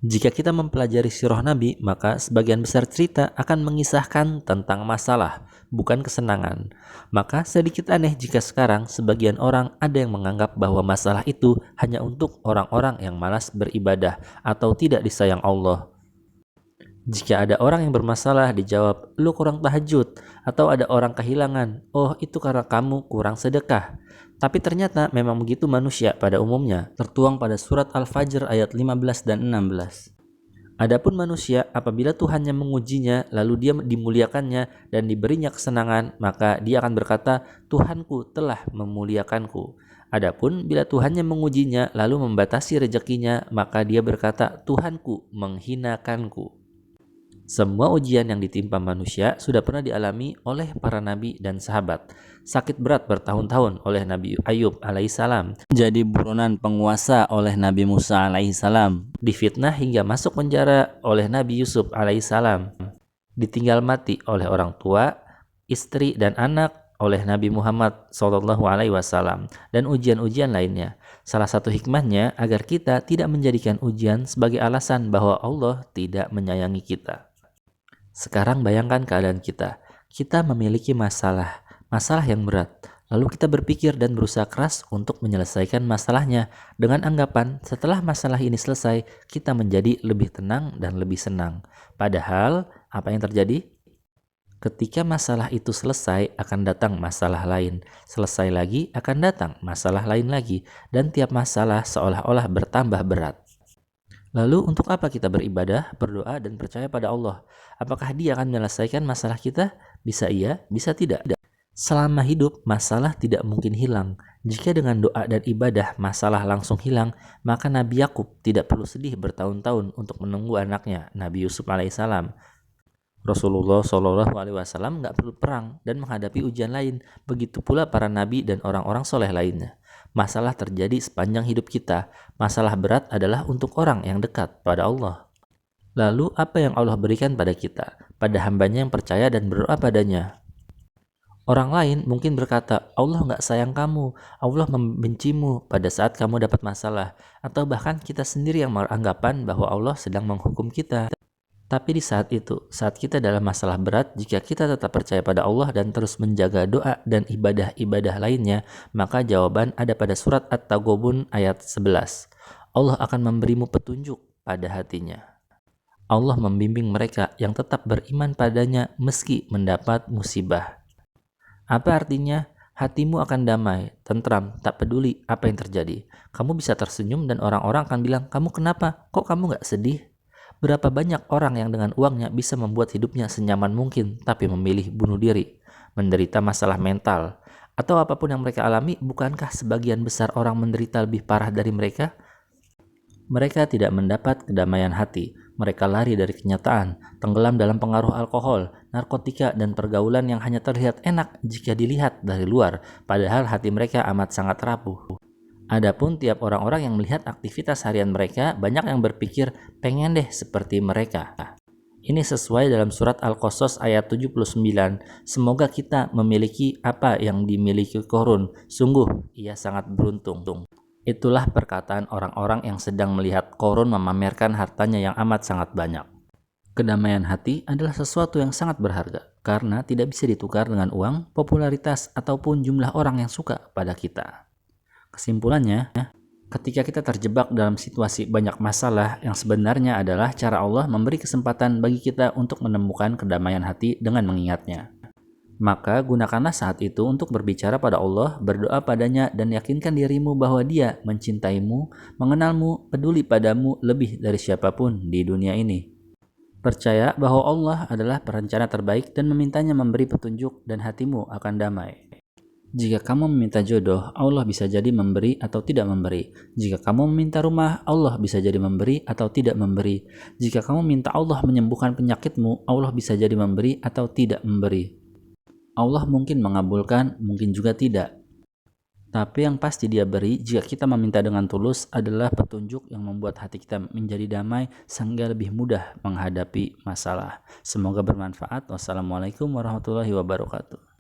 Jika kita mempelajari sirah Nabi, maka sebagian besar cerita akan mengisahkan tentang masalah, bukan kesenangan. Maka sedikit aneh jika sekarang sebagian orang ada yang menganggap bahwa masalah itu hanya untuk orang-orang yang malas beribadah atau tidak disayang Allah. Jika ada orang yang bermasalah, dijawab, "Lu kurang tahajud," atau ada orang kehilangan, "Oh, itu karena kamu kurang sedekah." Tapi ternyata memang begitu manusia pada umumnya, tertuang pada surat Al-Fajr ayat 15 dan 16. Adapun manusia, apabila Tuhannya mengujinya, lalu dia dimuliakannya dan diberinya kesenangan, maka dia akan berkata, "Tuhanku telah memuliakanku." Adapun bila Tuhannya mengujinya, lalu membatasi rezekinya, maka dia berkata, "Tuhanku menghinakanku." Semua ujian yang ditimpa manusia sudah pernah dialami oleh para nabi dan sahabat. Sakit berat bertahun-tahun oleh Nabi Ayub alaihissalam, jadi buronan penguasa oleh Nabi Musa alaihissalam, difitnah hingga masuk penjara oleh Nabi Yusuf alaihissalam, ditinggal mati oleh orang tua, istri dan anak oleh Nabi Muhammad SAW, dan ujian-ujian lainnya. Salah satu hikmahnya agar kita tidak menjadikan ujian sebagai alasan bahwa Allah tidak menyayangi kita. Sekarang bayangkan keadaan kita. Kita memiliki masalah yang berat. Lalu kita berpikir dan berusaha keras untuk menyelesaikan masalahnya dengan anggapan setelah masalah ini selesai, kita menjadi lebih tenang dan lebih senang. Padahal, apa yang terjadi? Ketika masalah itu selesai, akan datang masalah lain. Selesai lagi, akan datang masalah lain lagi. Dan tiap masalah seolah-olah bertambah berat. Lalu untuk apa kita beribadah, berdoa, dan percaya pada Allah? Apakah Dia akan menyelesaikan masalah kita? Bisa iya, bisa tidak. Selama hidup, masalah tidak mungkin hilang. Jika dengan doa dan ibadah masalah langsung hilang, maka Nabi Yakub tidak perlu sedih bertahun-tahun untuk menunggu anaknya, Nabi Yusuf alaihissalam. Rasulullah SAW nggak perlu perang dan menghadapi ujian lain. Begitu pula para nabi dan orang-orang soleh lainnya. Masalah terjadi sepanjang hidup kita. Masalah berat adalah untuk orang yang dekat pada Allah. Lalu apa yang Allah berikan pada kita? Pada hambanya yang percaya dan berdoa padanya. Orang lain mungkin berkata, Allah nggak sayang kamu, Allah membencimu pada saat kamu dapat masalah. Atau bahkan kita sendiri yang beranggapan bahwa Allah sedang menghukum kita. Tapi di saat itu, saat kita dalam masalah berat, jika kita tetap percaya pada Allah dan terus menjaga doa dan ibadah-ibadah lainnya, maka jawaban ada pada surat At-Taghabun ayat 11. Allah akan memberimu petunjuk pada hatinya. Allah membimbing mereka yang tetap beriman padanya meski mendapat musibah. Apa artinya? Hatimu akan damai, tentram, tak peduli apa yang terjadi. Kamu bisa tersenyum dan orang-orang akan bilang, "Kamu kenapa? Kok kamu gak sedih?" Berapa banyak orang yang dengan uangnya bisa membuat hidupnya senyaman mungkin, tapi memilih bunuh diri, menderita masalah mental, atau apapun yang mereka alami. Bukankah sebagian besar orang menderita lebih parah dari mereka? Mereka tidak mendapat kedamaian hati. Mereka lari dari kenyataan, tenggelam dalam pengaruh alkohol, narkotika, dan pergaulan yang hanya terlihat enak jika dilihat dari luar, padahal hati mereka amat sangat rapuh. Adapun tiap orang-orang yang melihat aktivitas harian mereka, banyak yang berpikir pengen deh seperti mereka. Ini sesuai dalam surat Al-Qasas ayat 79. Semoga kita memiliki apa yang dimiliki Qarun. Sungguh, ia sangat beruntung. Itulah perkataan orang-orang yang sedang melihat Qarun memamerkan hartanya yang amat sangat banyak. Kedamaian hati adalah sesuatu yang sangat berharga, karena tidak bisa ditukar dengan uang, popularitas, ataupun jumlah orang yang suka pada kita. Kesimpulannya, ketika kita terjebak dalam situasi banyak masalah, yang sebenarnya adalah cara Allah memberi kesempatan bagi kita untuk menemukan kedamaian hati dengan mengingatnya. Maka gunakanlah saat itu untuk berbicara pada Allah, berdoa padanya, dan yakinkan dirimu bahwa Dia mencintaimu, mengenalmu, peduli padamu lebih dari siapapun di dunia ini. Percaya bahwa Allah adalah perencana terbaik dan memintanya memberi petunjuk, dan hatimu akan damai. Jika kamu meminta jodoh, Allah bisa jadi memberi atau tidak memberi. Jika kamu meminta rumah, Allah bisa jadi memberi atau tidak memberi. Jika kamu minta Allah menyembuhkan penyakitmu, Allah bisa jadi memberi atau tidak memberi. Allah mungkin mengabulkan, mungkin juga tidak. Tapi yang pasti Dia beri jika kita meminta dengan tulus adalah petunjuk yang membuat hati kita menjadi damai sehingga lebih mudah menghadapi masalah. Semoga bermanfaat. Wassalamualaikum warahmatullahi wabarakatuh.